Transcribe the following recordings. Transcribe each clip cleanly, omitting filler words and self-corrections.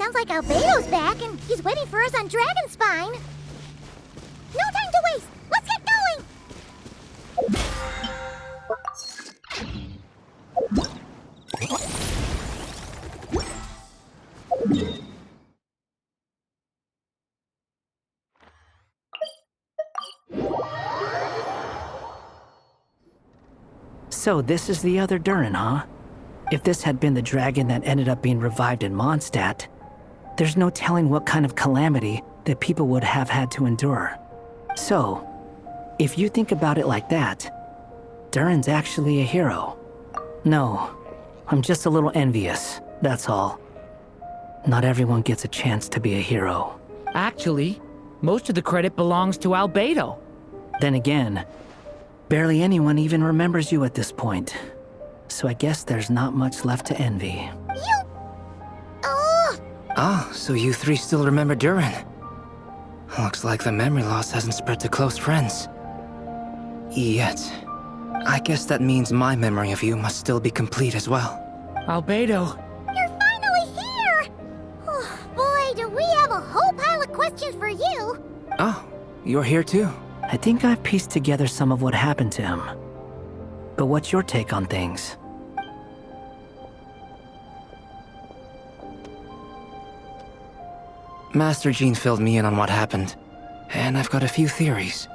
sounds like Albedo's back and he's waiting for us on Dragonspine. No time to waste! Let's get going! So this is the other Durin, huh? If this had been the dragon that ended up being revived in Mondstadt, there's no telling what kind of calamity that people would have had to endure. So, if you think about it like that, Durin's actually a hero. No, I'm just a little envious, that's all. Not everyone gets a chance to be a hero. Actually, most of the credit belongs to Albedo. Then again, barely anyone even remembers you at this point. So I guess there's not much left to envy. You... Oh! Ah, so you three still remember Durin. Looks like the memory loss hasn't spread to close friends. Yet. I guess that means my memory of you must still be complete as well. Albedo. You're finally here! Oh, boy, do we have a whole pile of questions for you! Oh, you're here too? I think I've pieced together some of what happened to him. But what's your take on things? Master Jean filled me in on what happened, and I've got a few theories.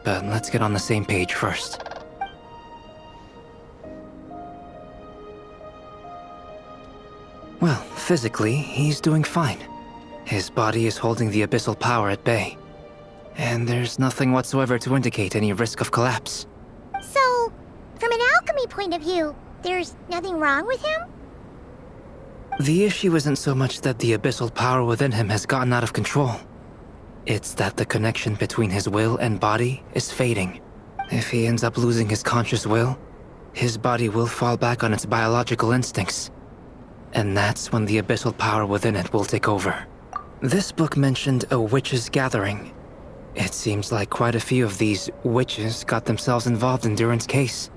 But let's get on the same page first. Well, physically, he's doing fine. His body is holding the abyssal power at bay. And there's nothing whatsoever to indicate any risk of collapse. So, from an alchemy point of view, there's nothing wrong with him? The issue isn't so much that the abyssal power within him has gotten out of control. It's that the connection between his will and body is fading. If he ends up losing his conscious will, his body will fall back on its biological instincts. And that's when the abyssal power within it will take over. This book mentioned a witches' gathering. It seems like quite a few of these witches got themselves involved in Durin's case.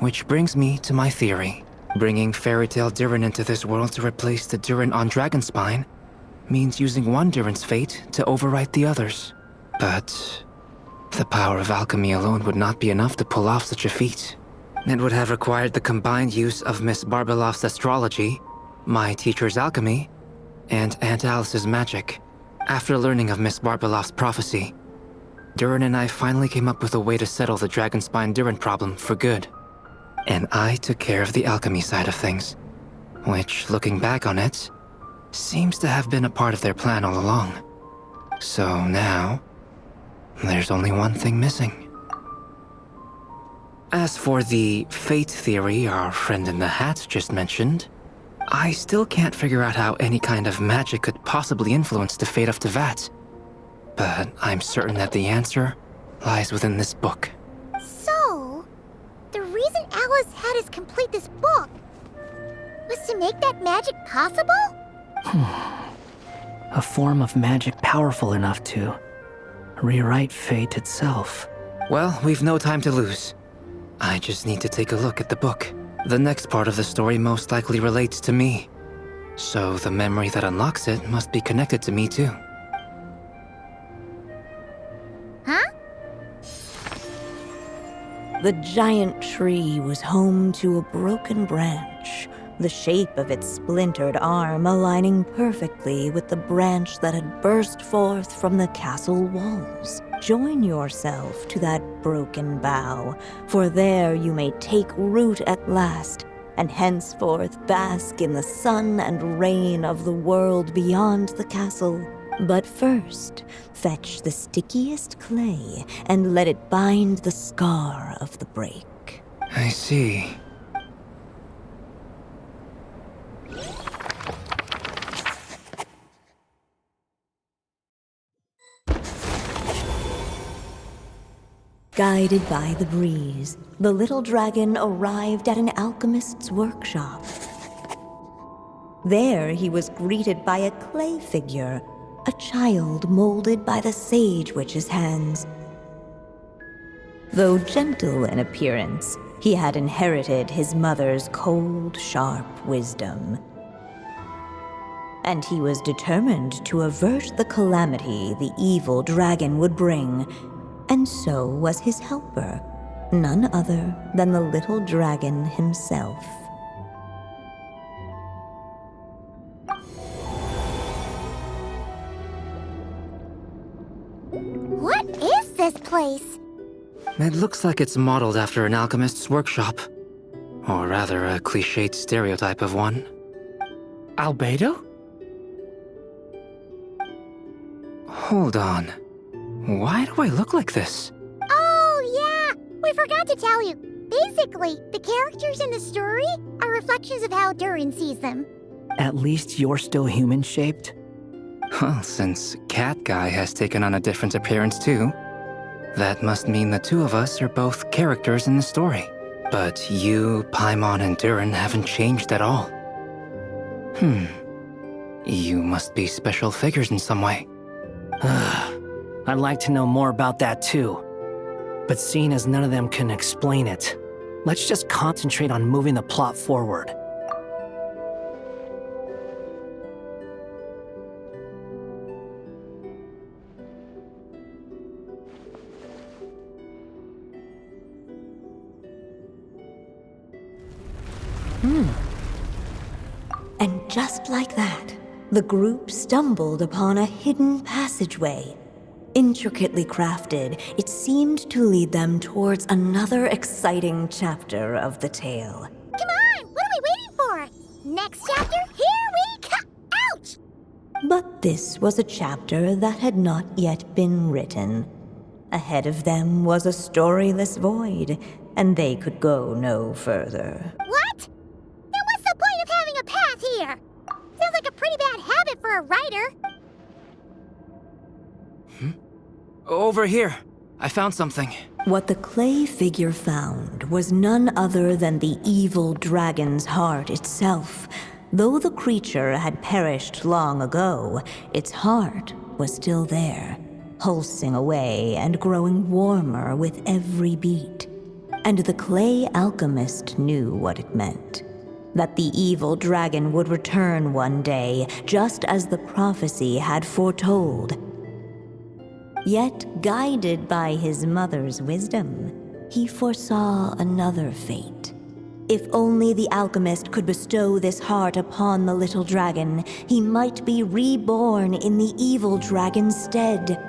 Which brings me to my theory. Bringing Fairy Tale Durin into this world to replace the Durin on Dragonspine means using one Durin's fate to overwrite the others. But the power of alchemy alone would not be enough to pull off such a feat. It would have required the combined use of Miss Barbeloff's astrology, my teacher's alchemy, and Aunt Alice's magic. After learning of Miss Barbeloff's prophecy, Durin and I finally came up with a way to settle the Dragonspine Durin problem for good. And I took care of the alchemy side of things, which, looking back on it, seems to have been a part of their plan all along. So now, there's only one thing missing. As for the fate theory our friend in the hat just mentioned, I still can't figure out how any kind of magic could possibly influence the fate of Tevat. But I'm certain that the answer lies within this book. So, the reason Alice had us complete this book was to make that magic possible? A form of magic powerful enough to rewrite fate itself. Well, we've no time to lose. I just need to take a look at the book. The next part of the story most likely relates to me. So the memory that unlocks it must be connected to me too. Huh? The giant tree was home to a broken branch, the shape of its splintered arm aligning perfectly with the branch that had burst forth from the castle walls. Join yourself to that broken bough, for there you may take root at last, and henceforth bask in the sun and rain of the world beyond the castle. But first, fetch the stickiest clay and let it bind the scar of the break. I see. Guided by the breeze, the little dragon arrived at an alchemist's workshop. There he was greeted by a clay figure, a child molded by the Sage Witch's hands. Though gentle in appearance, he had inherited his mother's cold, sharp wisdom. and he was determined to avert the calamity the evil dragon would bring. And so was his helper, none other than the little dragon himself. What is this place? It looks like it's modeled after an alchemist's workshop. Or rather, a cliched stereotype of one. Albedo? Hold on. Why do I look like this? Oh, yeah! We forgot to tell you. Basically, the characters in the story are reflections of how Durin sees them. At least you're still human-shaped? Well, since Cat Guy has taken on a different appearance too, that must mean the two of us are both characters in the story. But you, Paimon, and Durin haven't changed at all. You must be special figures in some way. I'd like to know more about that too. But seeing as none of them can explain it, let's just concentrate on moving the plot forward. And just like that, the group stumbled upon a hidden passageway. Intricately crafted, it seemed to lead them towards another exciting chapter of the tale. Come on! What are we waiting for? Next chapter? Here we come! Ouch! But this was a chapter that had not yet been written. Ahead of them was a storyless void, and they could go no further. What? Then what's the point of having a path here? Sounds like a pretty bad habit for a writer. Over here. I found something. What the clay figure found was none other than the evil dragon's heart itself. Though the creature had perished long ago, its heart was still there, pulsing away and growing warmer with every beat. And the clay alchemist knew what it meant. That the evil dragon would return one day, just as the prophecy had foretold. Yet, guided by his mother's wisdom, he foresaw another fate. If only the alchemist could bestow this heart upon the little dragon, he might be reborn in the evil dragon's stead.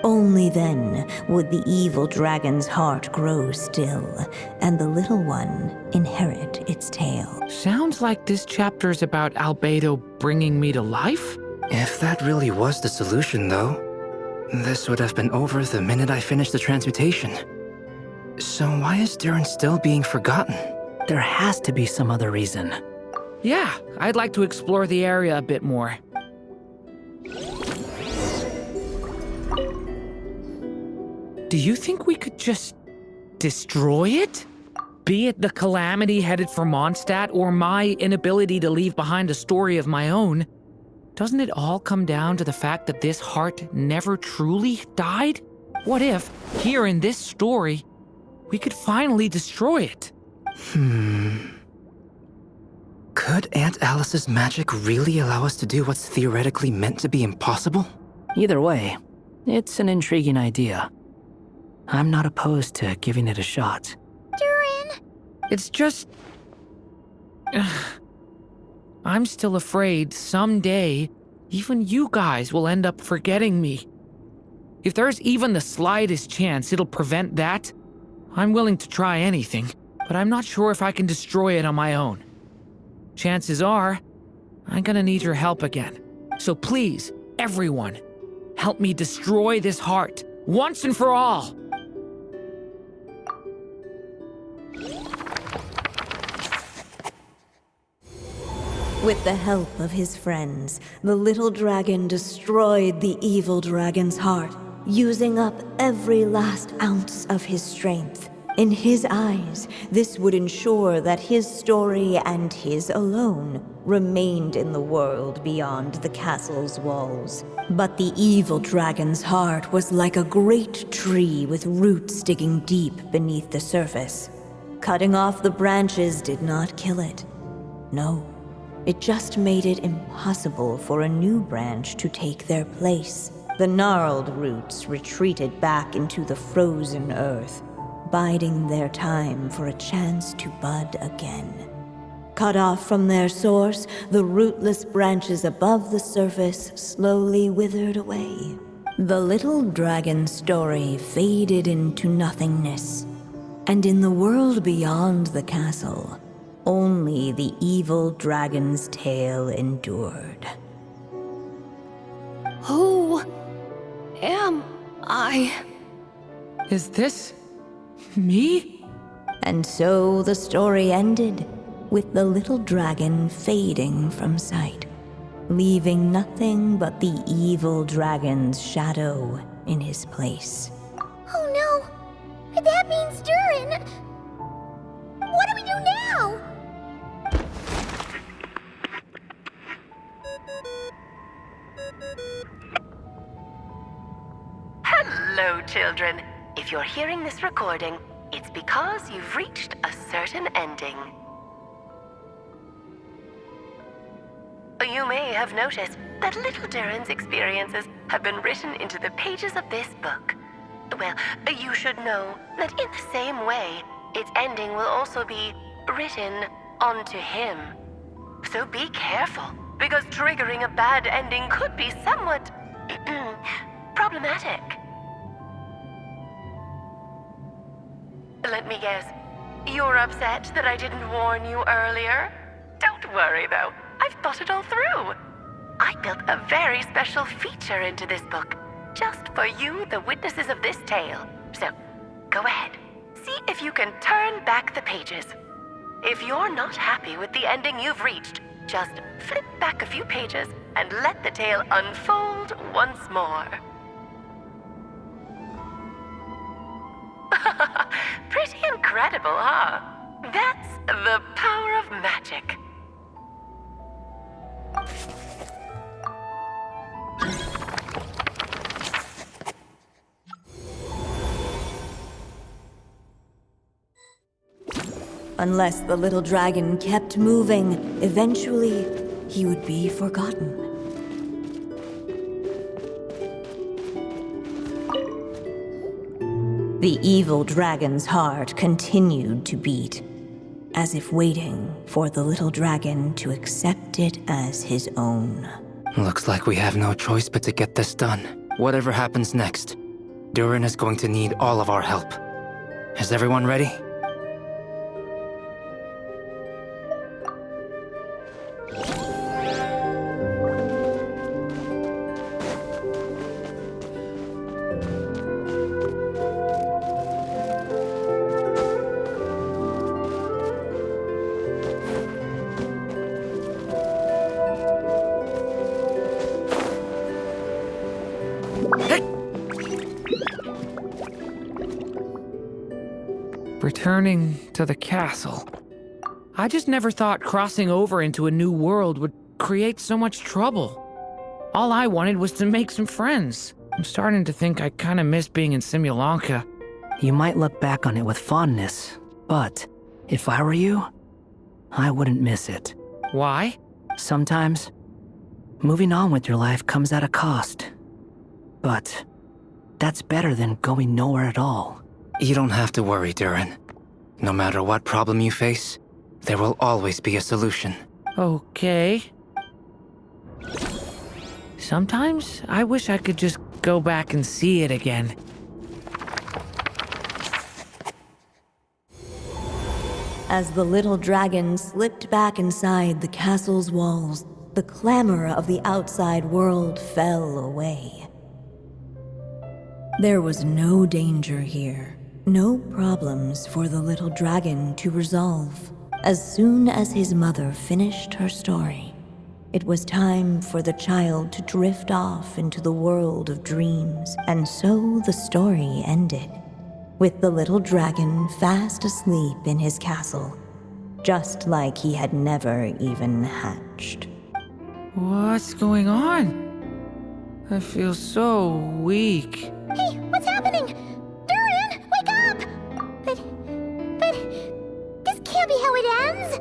Only then would the evil dragon's heart grow still, and the little one inherit its tale. Sounds like this chapter's about Albedo bringing me to life? If that really was the solution, though, this would have been over the minute I finished the transmutation. So why is Durin still being forgotten? There has to be some other reason. Yeah, I'd like to explore the area a bit more. Do you think we could just destroy it? Be it the calamity headed for Mondstadt or my inability to leave behind a story of my own, doesn't it all come down to the fact that this heart never truly died? What if, here in this story, we could finally destroy it? Could Aunt Alice's magic really allow us to do what's theoretically meant to be impossible? Either way, it's an intriguing idea. I'm not opposed to giving it a shot. Durin! It's just... I'm still afraid someday, even you guys will end up forgetting me. If there's even the slightest chance it'll prevent that, I'm willing to try anything, but I'm not sure if I can destroy it on my own. Chances are, I'm gonna need your help again. So please, everyone, help me destroy this heart, once and for all! With the help of his friends, the little dragon destroyed the evil dragon's heart, using up every last ounce of his strength. In his eyes, this would ensure that his story and his alone remained in the world beyond the castle's walls. But the evil dragon's heart was like a great tree with roots digging deep beneath the surface. Cutting off the branches did not kill it. No. It just made it impossible for a new branch to take their place. The gnarled roots retreated back into the frozen earth, biding their time for a chance to bud again. Cut off from their source, the rootless branches above the surface slowly withered away. The little dragon story faded into nothingness, and in the world beyond the castle, only the evil dragon's tale endured. Who am I? Is this me? And so the story ended, with the little dragon fading from sight, leaving nothing but the evil dragon's shadow in his place. Oh no! That means Durin! What do we do now? Hello, children. If you're hearing this recording, it's because you've reached a certain ending. You may have noticed that little Durin's experiences have been written into the pages of this book. Well, you should know that in the same way, its ending will also be written onto him. So be careful, because triggering a bad ending could be somewhat problematic. Let me guess, you're upset that I didn't warn you earlier? Don't worry though, I've thought it all through. I built a very special feature into this book, just for you, the witnesses of this tale. So, go ahead, see if you can turn back the pages. If you're not happy with the ending you've reached, just flip back a few pages and let the tale unfold once more. Pretty incredible, huh? That's the power of magic. Unless the little dragon kept moving, eventually he would be forgotten. The evil dragon's heart continued to beat, as if waiting for the little dragon to accept it as his own. Looks like we have no choice but to get this done. Whatever happens next, Durin is going to need all of our help. Is everyone ready? Returning to the castle. I just never thought crossing over into a new world would create so much trouble. All I wanted was to make some friends. I'm starting to think I kinda miss being in Simulanka. You might look back on it with fondness, but if I were you, I wouldn't miss it. Why? Sometimes, moving on with your life comes at a cost. But that's better than going nowhere at all. You don't have to worry, Durin. No matter what problem you face, there will always be a solution. Okay. Sometimes I wish I could just go back and see it again. As the little dragon slipped back inside the castle's walls, the clamor of the outside world fell away. There was no danger here, no problems for the little dragon to resolve. As soon as his mother finished her story, it was time for the child to drift off into the world of dreams, and so the story ended, with the little dragon fast asleep in his castle, just like he had never even hatched. What's going on? I feel so weak. Hey, what's happening? Durin, wake up! But, this can't be how it ends.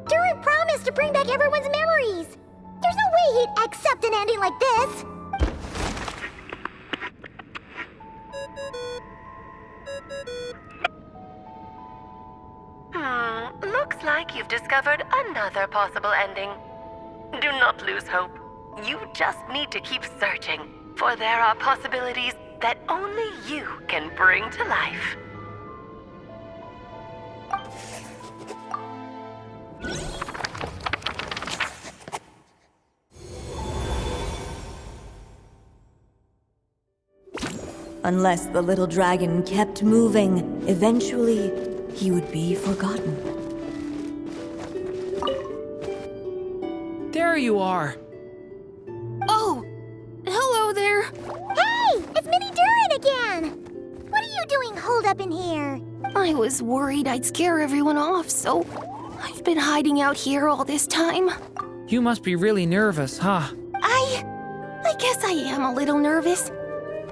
Durin promised has to bring back everyone's memories. There's no way he'd accept an ending like this. Looks like you've discovered another possible ending. Do not lose hope. You just need to keep searching, for there are possibilities that only you can bring to life. Unless the little dragon kept moving, eventually he would be forgotten. There you are. Oh, hello there. Hey, it's Mini Durin again! What are you doing holed up in here? I was worried I'd scare everyone off, so I've been hiding out here all this time. You must be really nervous, huh? I guess I am a little nervous,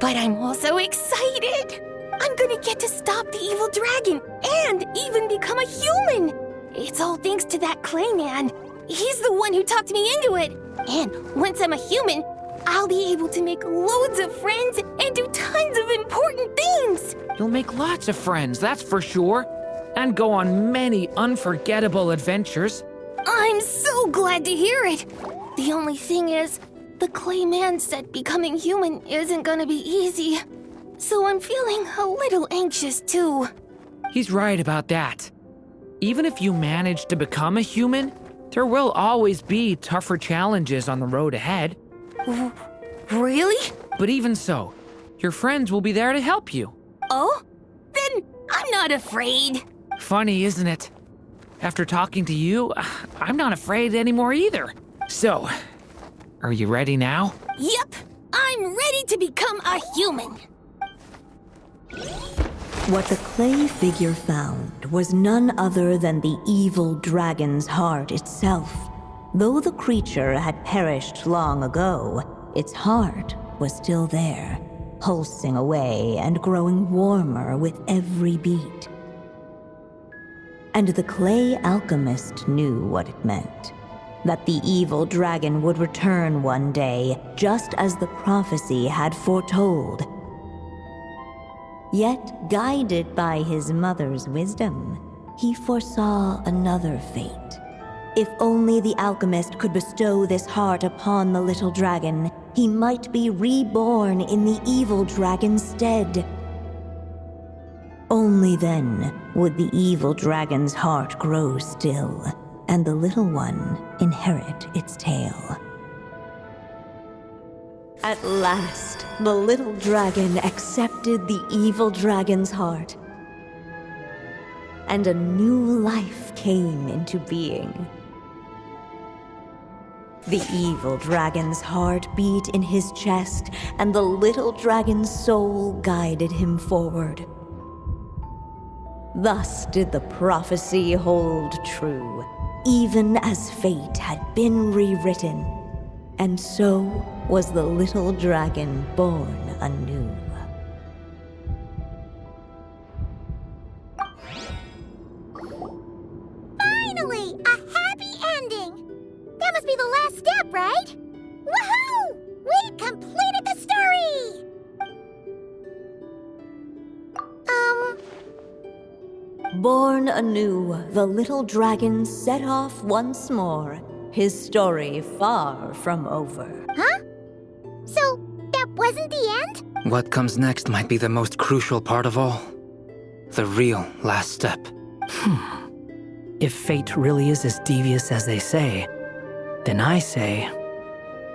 but I'm also excited. I'm gonna get to stop the evil dragon and even become a human. It's all thanks to that clay man. He's the one who talked me into it. And once I'm a human, I'll be able to make loads of friends and do tons of important things. You'll make lots of friends, that's for sure. And go on many unforgettable adventures. I'm so glad to hear it. The only thing is, the clay man said becoming human isn't gonna be easy. So I'm feeling a little anxious too. He's right about that. Even if you manage to become a human, there will always be tougher challenges on the road ahead. Really? But even so, your friends will be there to help you. Oh? Then I'm not afraid. Funny, isn't it? After talking to you, I'm not afraid anymore either. So, are you ready now? Yep, I'm ready to become a human. What the clay figure found was none other than the evil dragon's heart itself. Though the creature had perished long ago, its heart was still there, pulsing away and growing warmer with every beat. And the clay alchemist knew what it meant. That the evil dragon would return one day, just as the prophecy had foretold. Yet, guided by his mother's wisdom, he foresaw another fate. If only the alchemist could bestow this heart upon the little dragon, he might be reborn in the evil dragon's stead. Only then would the evil dragon's heart grow still, and the little one inherit its tale. At last, the little dragon accepted the evil dragon's heart, and a new life came into being. The evil dragon's heart beat in his chest, and the little dragon's soul guided him forward. Thus did the prophecy hold true, even as fate had been rewritten, and so was the little dragon born anew. Finally, a happy ending! That must be the last step, right? Woohoo! We completed the story! Born anew, the little dragon set off once more, his story far from over. Huh? So, that wasn't the end? What comes next might be the most crucial part of all. The real last step. If fate really is as devious as they say, then I say,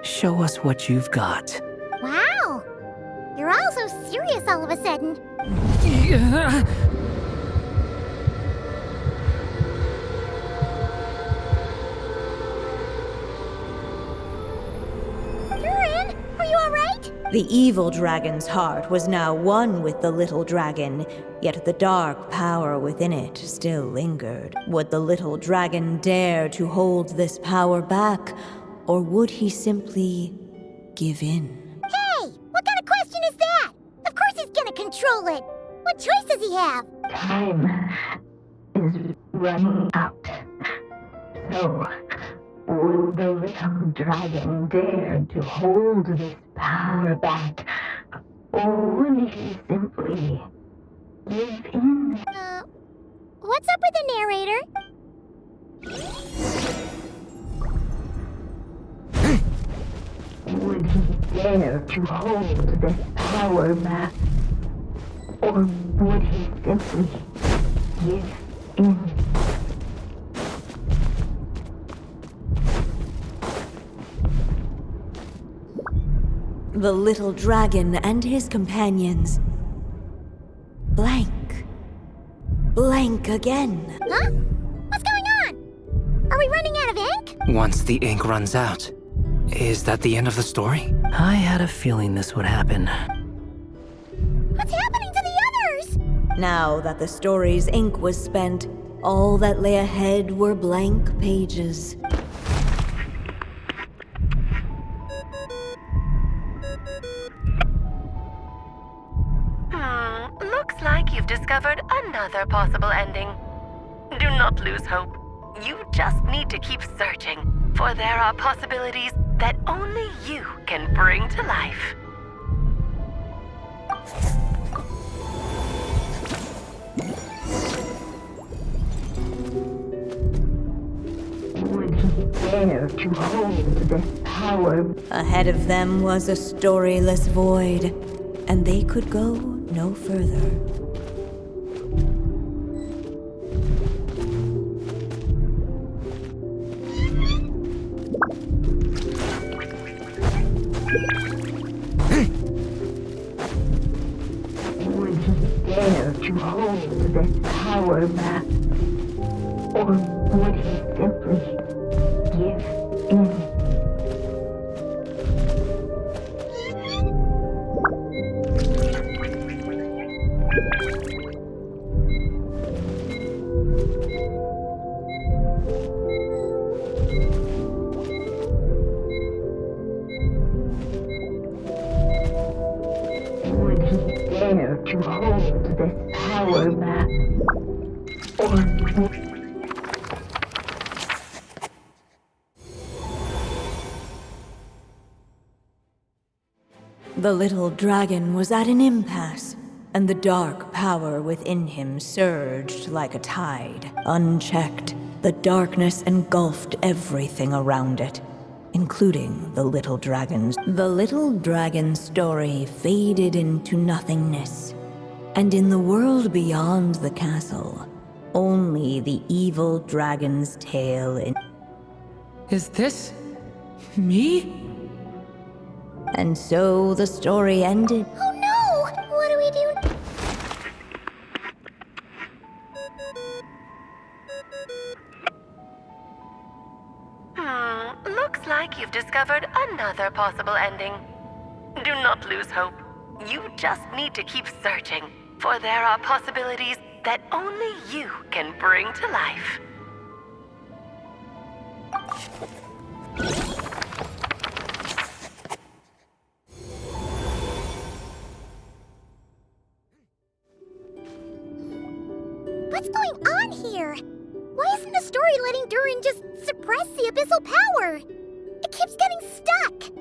show us what you've got. Wow! You're all so serious all of a sudden. Durin, are you alright? The evil dragon's heart was now one with the little dragon, yet the dark power within it still lingered. Would the little dragon dare to hold this power back, or would he simply give in? Hey! What kind of question is that? Of course he's gonna control it! What choice does he have? Time is running out. So, Would the little dragon dare to hold this power back? Or would he simply give in? What's up with the narrator? Would he dare to hold this power back? Or would he simply give in? The little dragon and his companions. Blank. Blank again. Huh? What's going on? Are we running out of ink? Once the ink runs out, is that the end of the story? I had a feeling this would happen. What's happening to the others? Now that the story's ink was spent, all that lay ahead were blank pages. Looks like you've discovered another possible ending. Do not lose hope. You just need to keep searching, for there are possibilities that only you can bring to life. Would he dare to hold this power? Ahead of them was a storyless void, and they could go no further. Would he dare to hold this power back? Or would he simply give in? Would he dare to hold this power back? Or would... The little dragon was at an impasse, and the dark power within him surged like a tide. Unchecked, the darkness engulfed everything around it, including the little dragons. The little dragon's story faded into nothingness, and in the world beyond the castle, only the evil dragon's tale in... Is this me? And so the story ended. Oh no! What do we do? Looks like you've discovered another possible ending. Do not lose hope. You just need to keep searching, for there are possibilities that only you can bring to life. What's going on here? Why isn't the story letting Durin just suppress the abyssal power? It keeps getting stuck.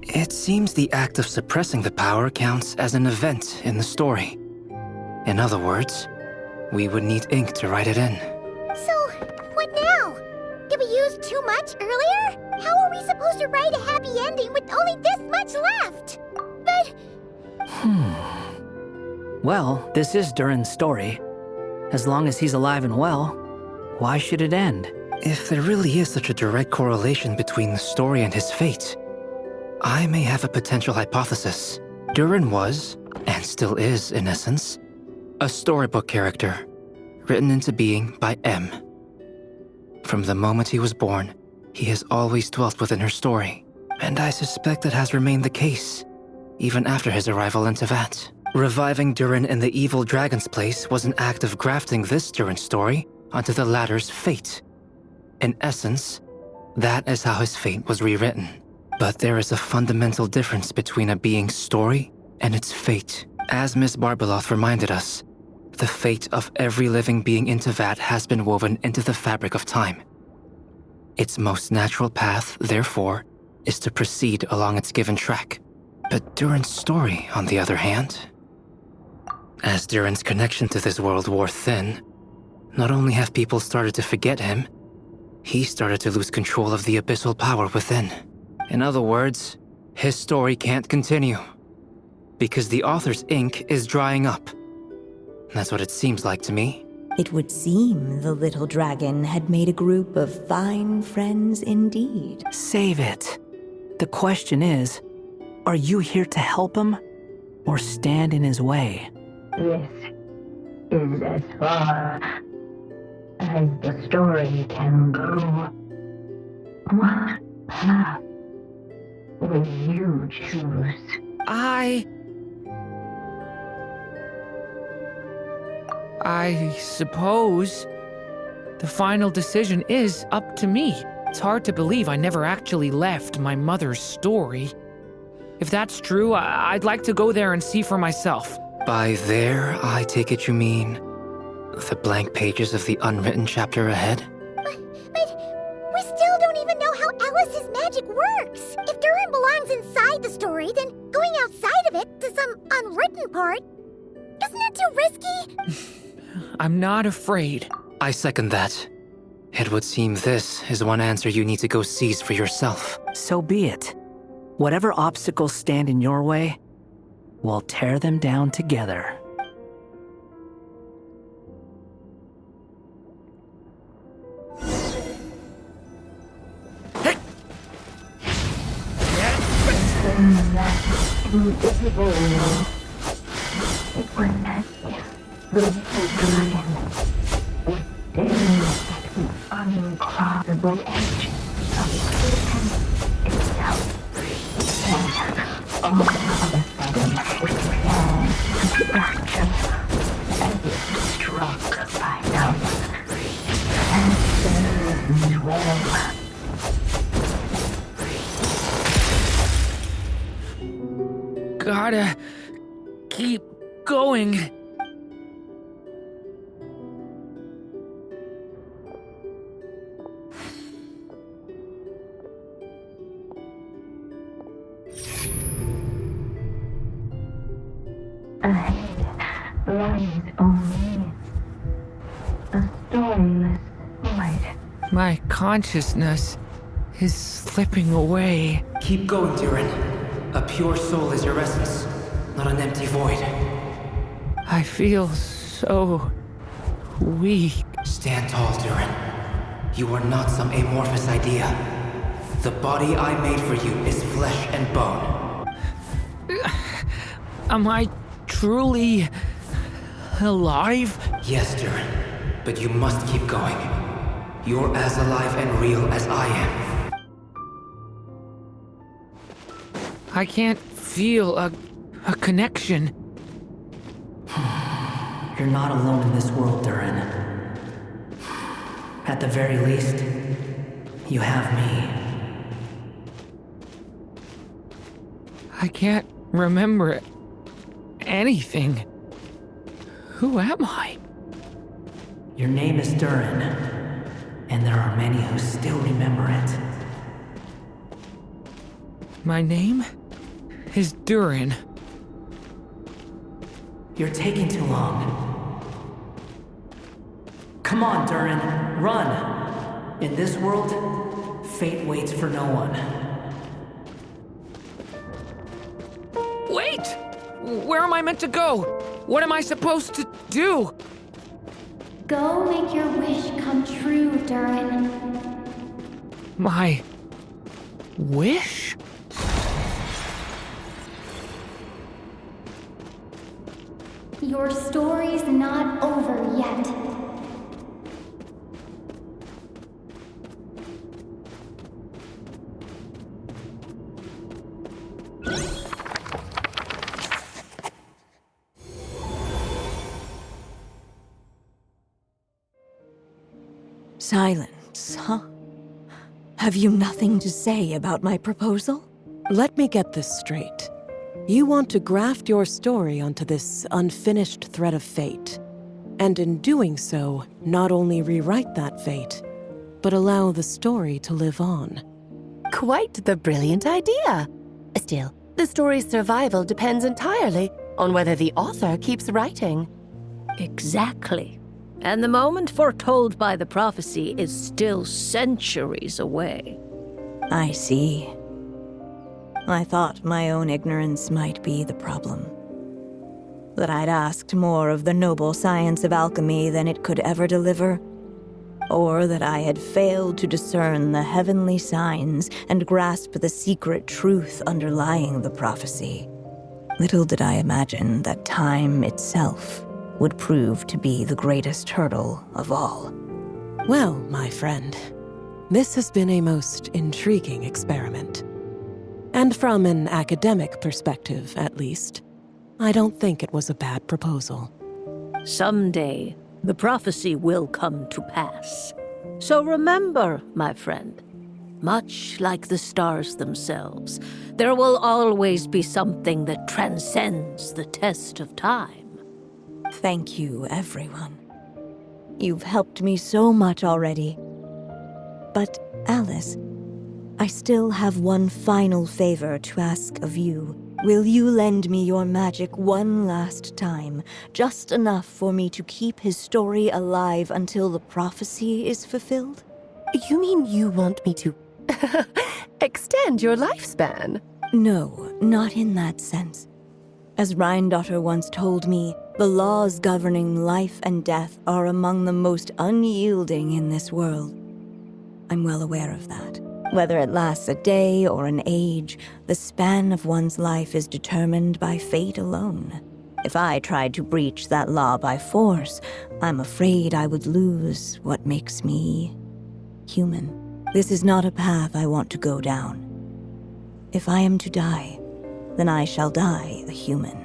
It seems the act of suppressing the power counts as an event in the story. In other words, we would need ink to write it in. So, what now? Did we use too much earlier? How are we supposed to write a happy ending with only this much left? But... Well, this is Durin's story. As long as he's alive and well, why should it end? If there really is such a direct correlation between the story and his fate, I may have a potential hypothesis. Durin was, and still is in essence, a storybook character, written into being by M. From the moment he was born, he has always dwelt within her story, and I suspect it has remained the case, even after his arrival in Tevat. Reviving Durin in the evil dragon's place was an act of grafting this Durin story onto the latter's fate. In essence, that is how his fate was rewritten. But there is a fundamental difference between a being's story and its fate. As Miss Barbeloth reminded us, the fate of every living being in Teyvat has been woven into the fabric of time. Its most natural path, therefore, is to proceed along its given track. But Durin's story, on the other hand, as Durin's connection to this world wore thin, not only have people started to forget him, he started to lose control of the abyssal power within. In other words, his story can't continue, because the author's ink is drying up. That's what it seems like to me. It would seem the little dragon had made a group of fine friends indeed. Save it. The question is, are you here to help him or stand in his way? This is as far as the story can go. What path will you choose? I suppose the final decision is up to me. It's hard to believe I never actually left my mother's story. If that's true, I'd like to go there and see for myself. By there, I take it you mean the blank pages of the unwritten chapter ahead? But we still don't even know how Alice's magic works. If Durin belongs inside the story, then going outside of it to some unwritten part, isn't that too risky? I'm not afraid. I second that. It would seem this is one answer you need to go seize for yourself. So be it. Whatever obstacles stand in your way, we'll tear them down together. Invisible. It was as if the little dragon was staring at the uncrossable edge of existence itself. And all of a sudden, it began to fracture as if struck by some transcendent well. Gotta keep going. Ahead lies only a storyless void. My consciousness is slipping away. Keep going, Durin. A pure soul is your essence, not an empty void. I feel so weak. Stand tall, Durin. You are not some amorphous idea. The body I made for you is flesh and bone. Am I truly alive? Yes, Durin, but you must keep going. You're as alive and real as I am. I can't feel a connection. You're not alone in this world, Durin. At the very least, you have me. I can't remember anything. Who am I? Your name is Durin, and there are many who still remember it. My name is Durin. You're taking too long. Come on, Durin, run! In this world, fate waits for no one. Wait! Where am I meant to go? What am I supposed to do? Go make your wish come true, Durin. My wish? Your story's not over yet. Silence, huh? Have you nothing to say about my proposal? Let me get this straight. You want to graft your story onto this unfinished thread of fate, and in doing so, not only rewrite that fate, but allow the story to live on. Quite the brilliant idea. Still, the story's survival depends entirely on whether the author keeps writing. Exactly. And the moment foretold by the prophecy is still centuries away. I see. I thought my own ignorance might be the problem. That I'd asked more of the noble science of alchemy than it could ever deliver. Or that I had failed to discern the heavenly signs and grasp the secret truth underlying the prophecy. Little did I imagine that time itself would prove to be the greatest hurdle of all. Well, my friend, this has been a most intriguing experiment. And from an academic perspective, at least, I don't think it was a bad proposal. Someday, the prophecy will come to pass. So remember, my friend, much like the stars themselves, there will always be something that transcends the test of time. Thank you, everyone. You've helped me so much already. But, Alice, I still have one final favor to ask of you. Will you lend me your magic one last time, just enough for me to keep his story alive until the prophecy is fulfilled? You mean you want me to extend your lifespan? No, not in that sense. As Rheindotter once told me, the laws governing life and death are among the most unyielding in this world. I'm well aware of that. Whether it lasts a day or an age, the span of one's life is determined by fate alone. If I tried to breach that law by force, I'm afraid I would lose what makes me human. This is not a path I want to go down. If I am to die, then I shall die a human.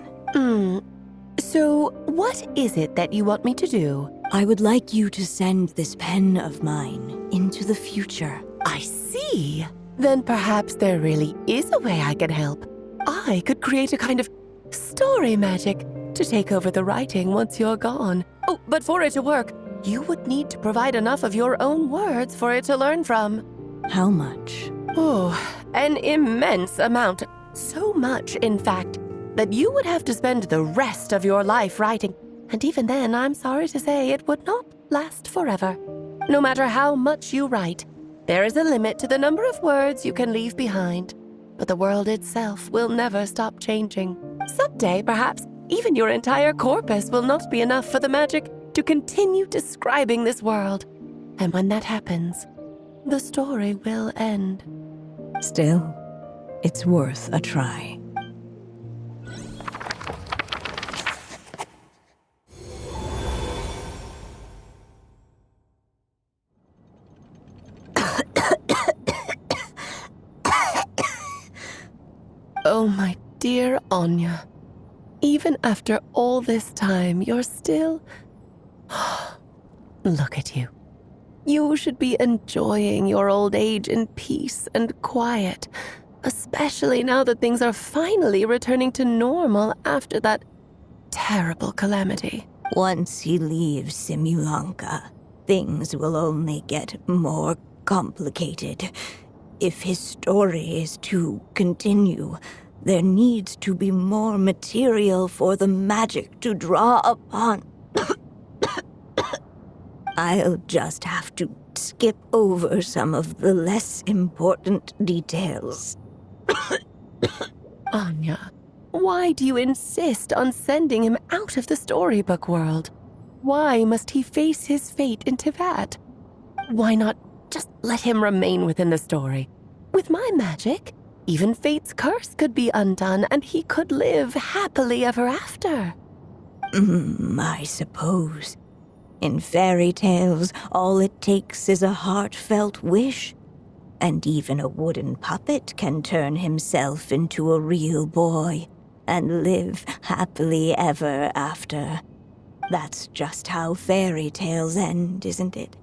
So, what is it that you want me to do? I would like you to send this pen of mine into the future. I see. Then perhaps there really is a way I can help. I could create a kind of story magic to take over the writing once you're gone. Oh, but for it to work, you would need to provide enough of your own words for it to learn from. How much? Oh, an immense amount. So much, in fact, that you would have to spend the rest of your life writing. And even then, I'm sorry to say, it would not last forever. No matter how much you write, there is a limit to the number of words you can leave behind. But the world itself will never stop changing. Someday, perhaps, even your entire corpus will not be enough for the magic to continue describing this world. And when that happens, the story will end. Still, it's worth a try. Oh, my dear Anya. Even after all this time, you're still... Look at you. You should be enjoying your old age in peace and quiet, especially now that things are finally returning to normal after that terrible calamity. Once he leaves Simulanka, things will only get more complicated. If his story is to continue, there needs to be more material for the magic to draw upon. I'll just have to skip over some of the less important details. Anya, why do you insist on sending him out of the storybook world? Why must he face his fate into that? Why not just let him remain within the story? With my magic, even fate's curse could be undone and he could live happily ever after. I suppose. In fairy tales, all it takes is a heartfelt wish. And even a wooden puppet can turn himself into a real boy and live happily ever after. That's just how fairy tales end, isn't it?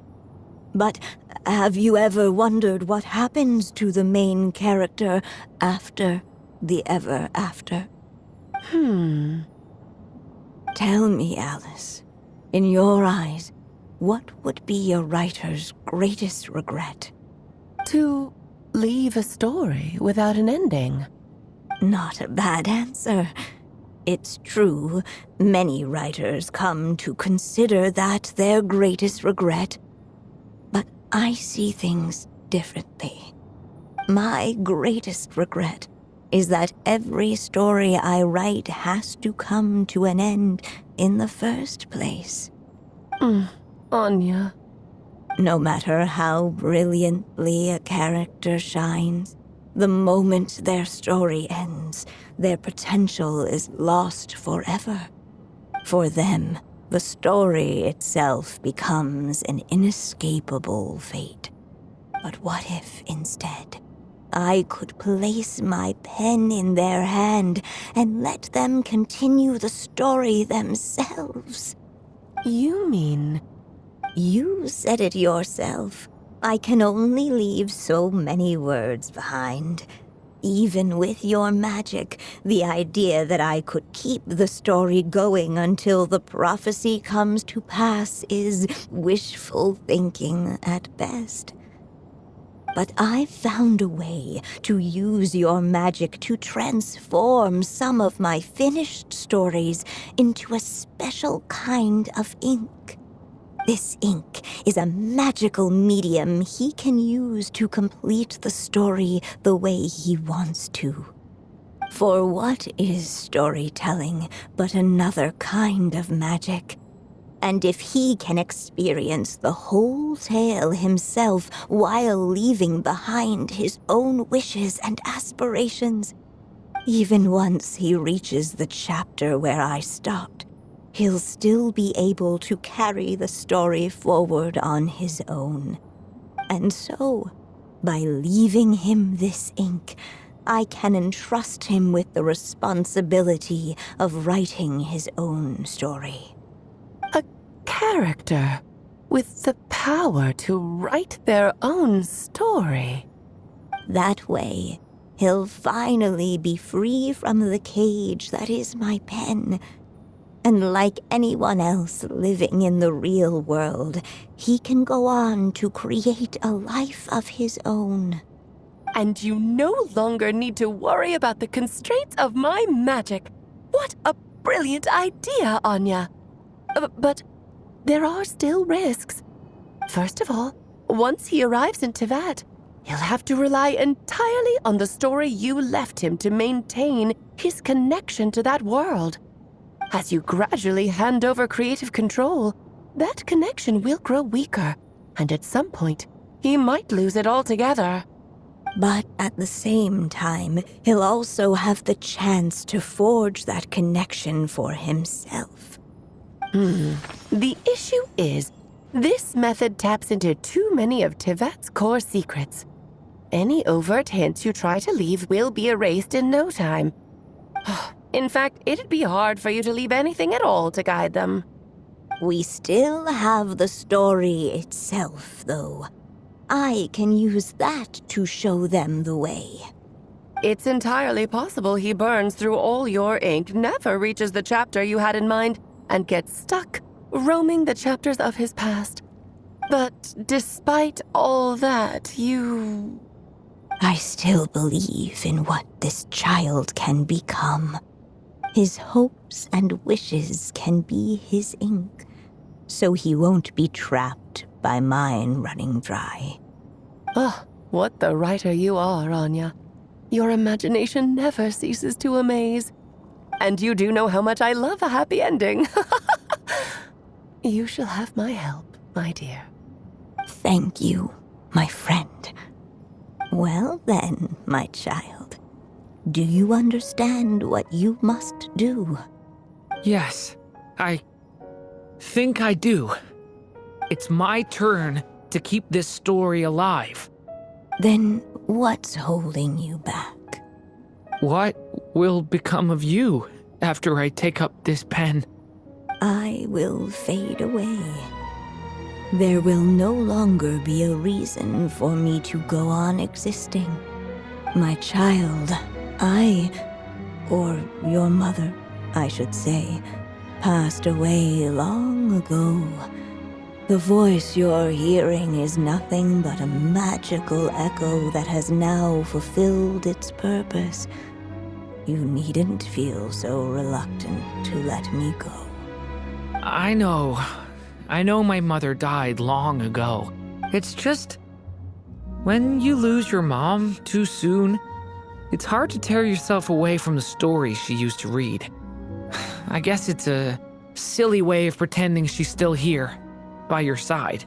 But have you ever wondered what happens to the main character after the ever after? Tell me, Alice, in your eyes, what would be a writer's greatest regret? To leave a story without an ending. Not a bad answer. It's true, many writers come to consider that their greatest regret. But I see things differently. My greatest regret is that every story I write has to come to an end in the first place. Anya. No matter how brilliantly a character shines, the moment their story ends, their potential is lost forever. For them, the story itself becomes an inescapable fate. But what if, instead, I could place my pen in their hand and let them continue the story themselves? You mean... You said it yourself. I can only leave so many words behind. Even with your magic, the idea that I could keep the story going until the prophecy comes to pass is wishful thinking at best. But I've found a way to use your magic to transform some of my finished stories into a special kind of ink. This ink is a magical medium he can use to complete the story the way he wants to. For what is storytelling but another kind of magic? And if he can experience the whole tale himself while leaving behind his own wishes and aspirations, even once he reaches the chapter where I stopped, he'll still be able to carry the story forward on his own. And so, by leaving him this ink, I can entrust him with the responsibility of writing his own story. A character with the power to write their own story. That way, he'll finally be free from the cage that is my pen. And like anyone else living in the real world, he can go on to create a life of his own. And you no longer need to worry about the constraints of my magic. What a brilliant idea, Anya. But there are still risks. First of all, once he arrives in Teyvat, he'll have to rely entirely on the story you left him to maintain his connection to that world. As you gradually hand over creative control, that connection will grow weaker, and at some point, he might lose it altogether. But at the same time, he'll also have the chance to forge that connection for himself. The issue is, this method taps into too many of Teyvat's core secrets. Any overt hints you try to leave will be erased in no time. In fact, it'd be hard for you to leave anything at all to guide them. We still have the story itself, though. I can use that to show them the way. It's entirely possible he burns through all your ink, never reaches the chapter you had in mind, and gets stuck, roaming the chapters of his past. But despite all that, I still believe in what this child can become. His hopes and wishes can be his ink, so he won't be trapped by mine running dry. What the writer you are, Anya. Your imagination never ceases to amaze. And you do know how much I love a happy ending. You shall have my help, my dear. Thank you, my friend. Well then, my child. Do you understand what you must do? Yes, I think I do. It's my turn to keep this story alive. Then what's holding you back? What will become of you after I take up this pen? I will fade away. there will no longer be a reason for me to go on existing. My child, or your mother, I should say, passed away long ago. The voice you're hearing is nothing but a magical echo that has now fulfilled its purpose. You needn't feel so reluctant to let me go. I know my mother died long ago. It's just, when you lose your mom too soon, it's hard to tear yourself away from the stories she used to read. I guess it's a silly way of pretending she's still here, by your side.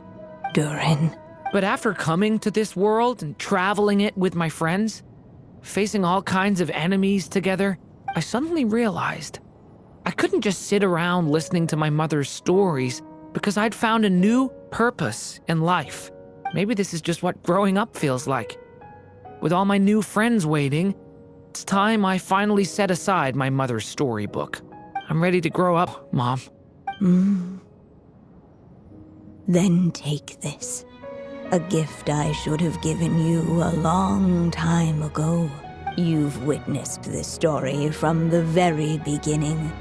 Durin. But after coming to this world and traveling it with my friends, facing all kinds of enemies together, I suddenly realized I couldn't just sit around listening to my mother's stories because I'd found a new purpose in life. Maybe this is just what growing up feels like. With all my new friends waiting, it's time I finally set aside my mother's storybook. I'm ready to grow up, Mom. Then take this. A gift I should have given you a long time ago. You've witnessed this story from the very beginning.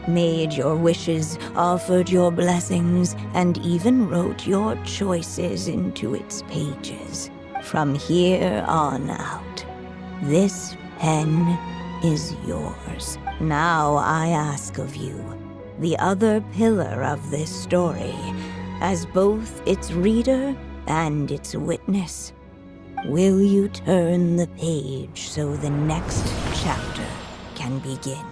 Made your wishes, offered your blessings, and even wrote your choices into its pages. From here on out, this pen is yours. Now I ask of you, the other pillar of this story, as both its reader and its witness, will you turn the page so the next chapter can begin?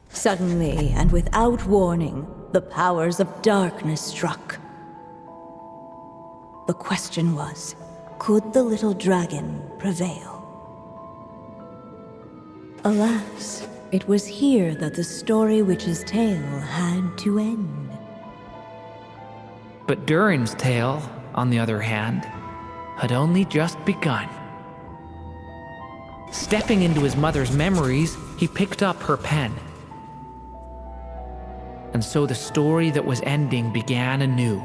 Suddenly, and without warning, the powers of darkness struck. The question was, could the little dragon prevail? Alas, it was here that the story witch's tale had to end. But Durin's tale, on the other hand, had only just begun. Stepping into his mother's memories, he picked up her pen. And so the story that was ending began anew.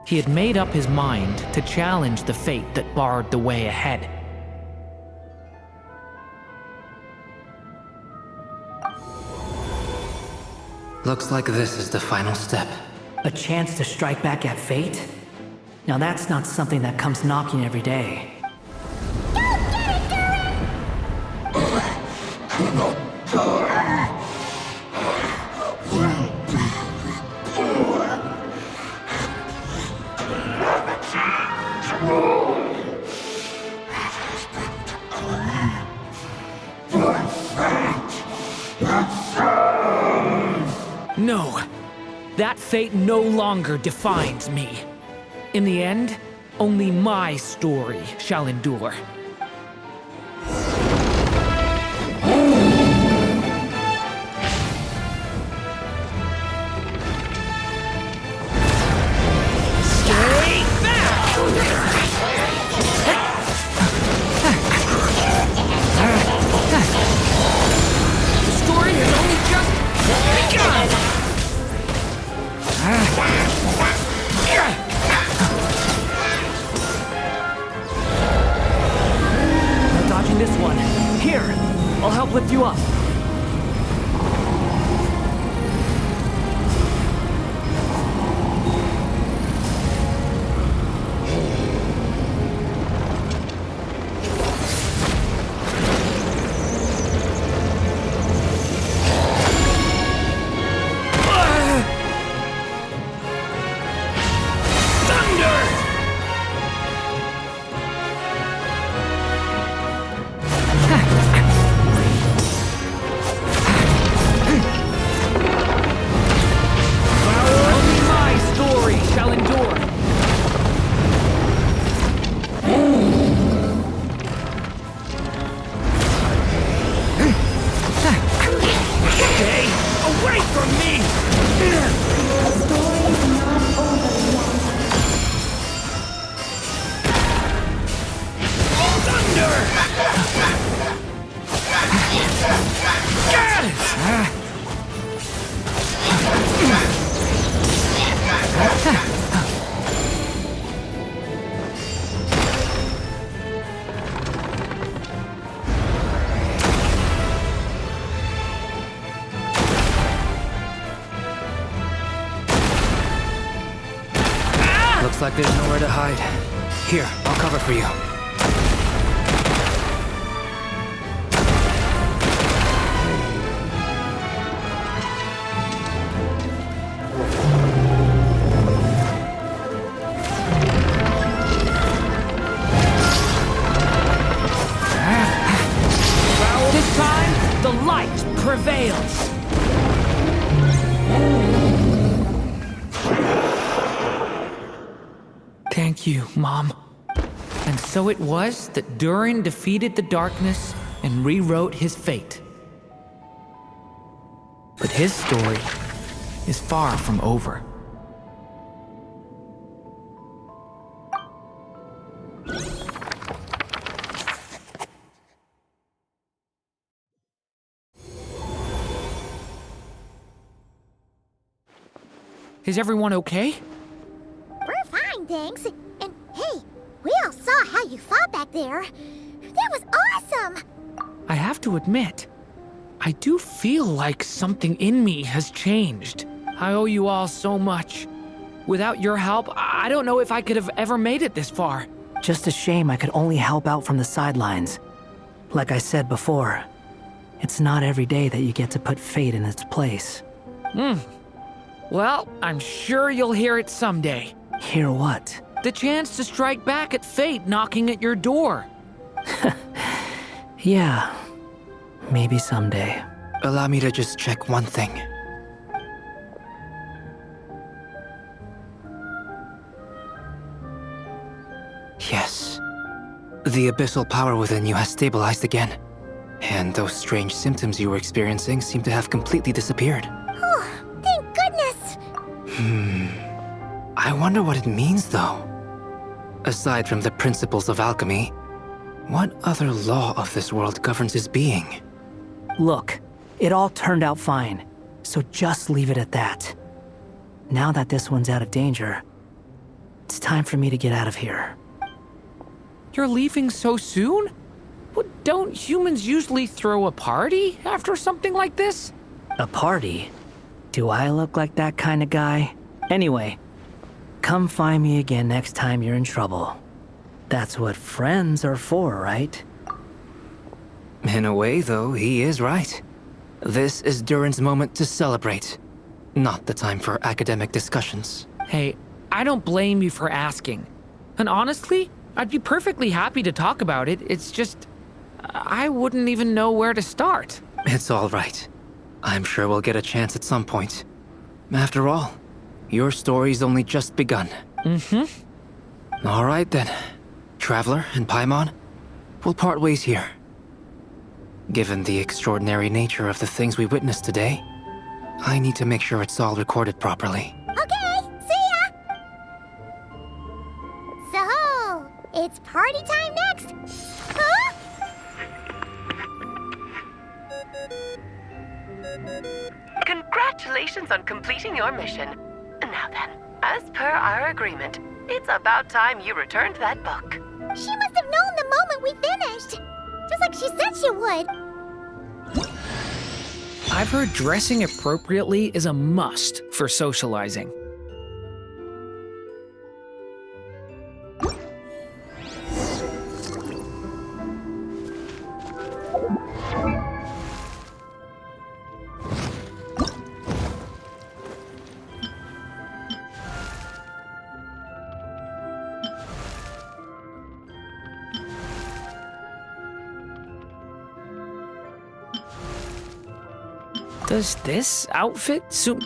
He had made up his mind to challenge the fate that barred the way ahead. Looks like this is the final step. A chance to strike back at fate? Now that's not something that comes knocking every day. No, that fate no longer defines me. In the end, only my story shall endure. Stay back! The story has only just begun! Not dodging this one. Here, I'll help lift you up. Looks like there's nowhere to hide. Here, I'll cover for you. This time, the light prevails. Thank you, Mom. And so it was that Durin defeated the darkness and rewrote his fate. But his story is far from over. Is everyone okay? We're fine, thanks. And hey, we all saw how you fought back there. That was awesome! I have to admit, I do feel like something in me has changed. I owe you all so much. Without your help, I don't know if I could have ever made it this far. Just a shame I could only help out from the sidelines. Like I said before, it's not every day that you get to put fate in its place. Well, I'm sure you'll hear it someday. Hear what? The chance to strike back at fate knocking at your door. Yeah, maybe someday. Allow me to just check one thing. Yes. The abyssal power within you has stabilized again. And those strange symptoms you were experiencing seem to have completely disappeared. Oh, thank goodness! I wonder what it means, though. Aside from the principles of alchemy, what other law of this world governs his being? Look, it all turned out fine, so just leave it at that. Now that this one's out of danger, it's time for me to get out of here. You're leaving so soon? What, don't humans usually throw a party after something like this? A party? Do I look like that kind of guy? Anyway, come find me again next time you're in trouble. That's what friends are for, right? In a way, though, he is right. This is Durin's moment to celebrate, not the time for academic discussions. Hey, I don't blame you for asking. And honestly, I'd be perfectly happy to talk about it. It's just, I wouldn't even know where to start. It's all right. I'm sure we'll get a chance at some point. After all, your story's only just begun. All right then. Traveler and Paimon, we'll part ways here. Given the extraordinary nature of the things we witnessed today, I need to make sure it's all recorded properly. Okay, see ya! So, it's party time next? Huh? Congratulations on completing your mission. Now then, as per our agreement, it's about time you returned that book. She must have known the moment we finished. Just like she said she would. I've heard dressing appropriately is a must for socializing. Does this outfit suit?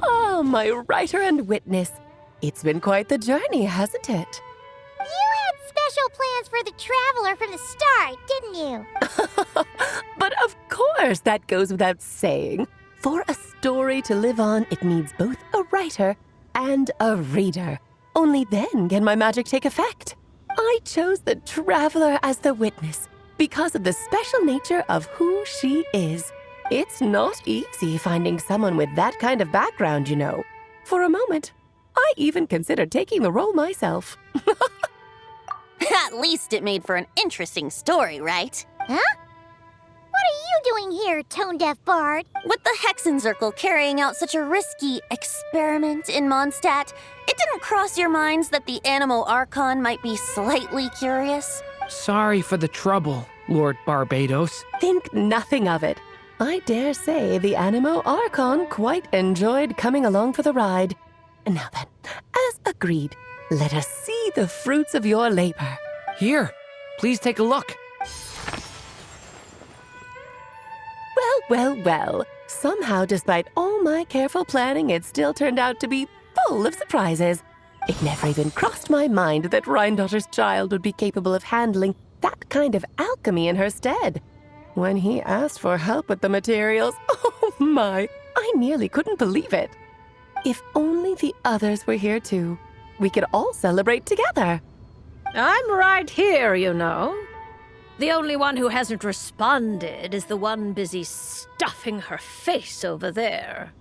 Oh, my writer and witness. It's been quite the journey, hasn't it? You had special plans plans for the Traveler from the start, didn't you? But of course, that goes without saying. For a story to live on, it needs both a writer and a reader. Only then can my magic take effect. I chose the Traveler as the witness because of the special nature of who she is. It's not easy finding someone with that kind of background, you know. For a moment, I even considered taking the role myself. At least it made for an interesting story, right? Huh? What are you doing here, tone-deaf bard? With the Hexen Circle carrying out such a risky experiment in Mondstadt, it didn't cross your minds that the Animo Archon might be slightly curious? Sorry for the trouble, Lord Barbados. Think nothing of it. I dare say the Animo Archon quite enjoyed coming along for the ride. Now then, as agreed, let us see the fruits of your labor. Here, please take a look. Well. Somehow, despite all my careful planning, it still turned out to be full of surprises. It never even crossed my mind that Rhindotter's child would be capable of handling that kind of alchemy in her stead. When he asked for help with the materials, oh my, I nearly couldn't believe it. If only the others were here too, we could all celebrate together. I'm right here, you know. The only one who hasn't responded is the one busy stuffing her face over there.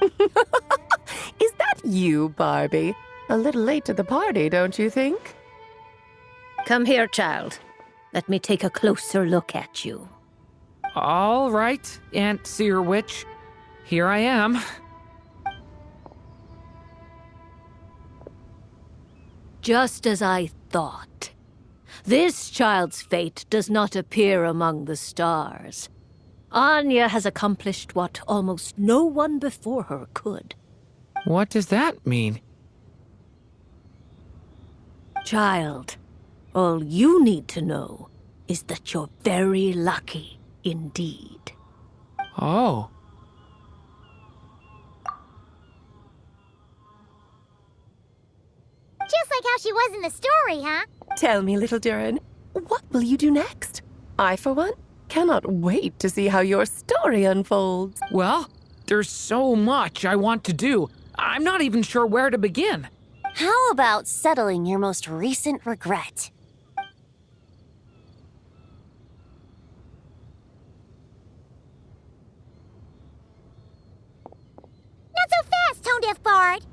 Is that you, Barbie? A little late to the party, don't you think? Come here, child. Let me take a closer look at you. All right, Aunt Seer Witch. Here I am. Just as I thought. This child's fate does not appear among the stars. Anya has accomplished what almost no one before her could. What does that mean? Child, all you need to know is that you're very lucky indeed. Oh. Just like how she was in the story, huh? Tell me, little Durin, what will you do next? I, for one, cannot wait to see how your story unfolds. Well, there's so much I want to do. I'm not even sure where to begin. How about settling your most recent regret? Not so fast, tone-deaf bard.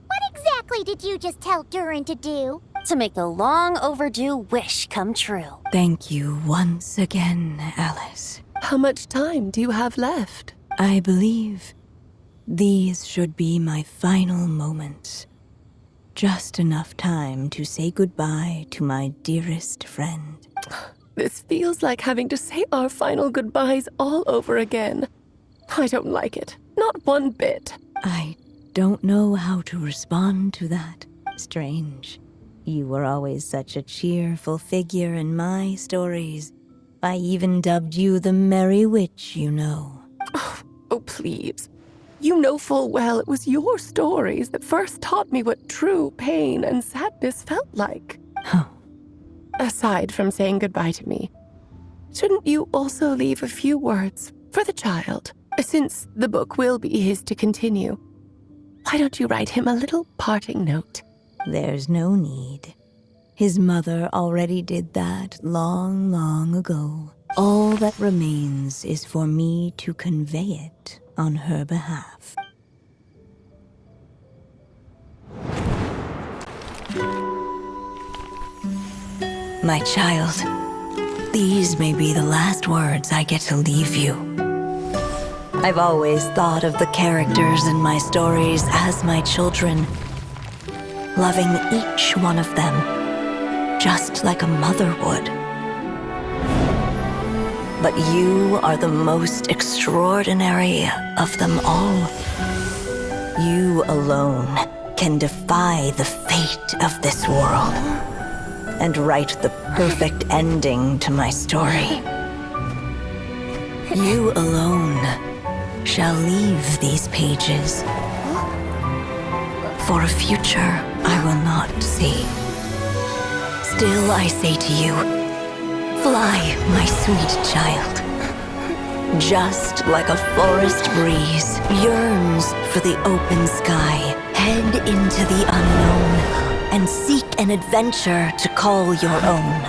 What exactly did you just tell Durin to do? To make the long overdue wish come true. Thank you once again, Alice. How much time do you have left? I believe these should be my final moments. Just enough time to say goodbye to my dearest friend. This feels like having to say our final goodbyes all over again. I don't like it. Not one bit. I don't know how to respond to that. Strange. You were always such a cheerful figure in my stories. I even dubbed you the Merry Witch, you know. Oh, please. You know full well it was your stories that first taught me what true pain and sadness felt like. Oh. Aside from saying goodbye to me, shouldn't you also leave a few words for the child? Since the book will be his to continue, why don't you write him a little parting note? There's no need. His mother already did that long, long ago. All that remains is for me to convey it on her behalf. My child, these may be the last words I get to leave you. I've always thought of the characters in my stories as my children, loving each one of them, just like a mother would. But you are the most extraordinary of them all. You alone can defy the fate of this world and write the perfect ending to my story. You alone shall leave these pages for a future I will not see. Still I say to you, fly, my sweet child. Just like a forest breeze yearns for the open sky, head into the unknown and seek an adventure to call your own.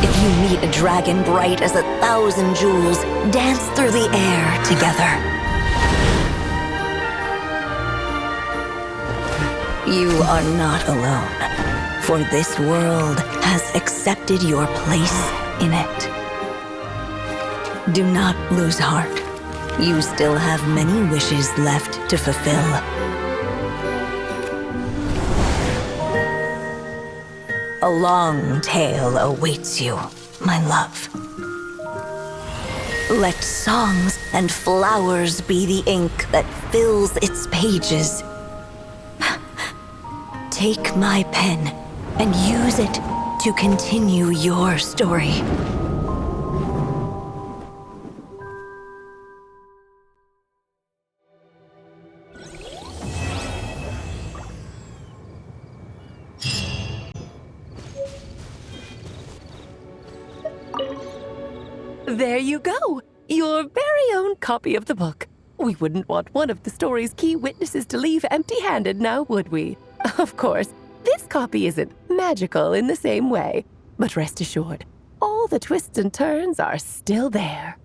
If you meet a dragon bright as 1,000 jewels, dance through the air together. You are not alone, for this world has accepted your place in it. Do not lose heart. You still have many wishes left to fulfill. A long tale awaits you, my love. Let songs and flowers be the ink that fills its pages. Take my pen and use it to continue your story. There you go! Your very own copy of the book. We wouldn't want one of the story's key witnesses to leave empty-handed now, would we? Of course, this copy isn't magical in the same way, but rest assured, all the twists and turns are still there.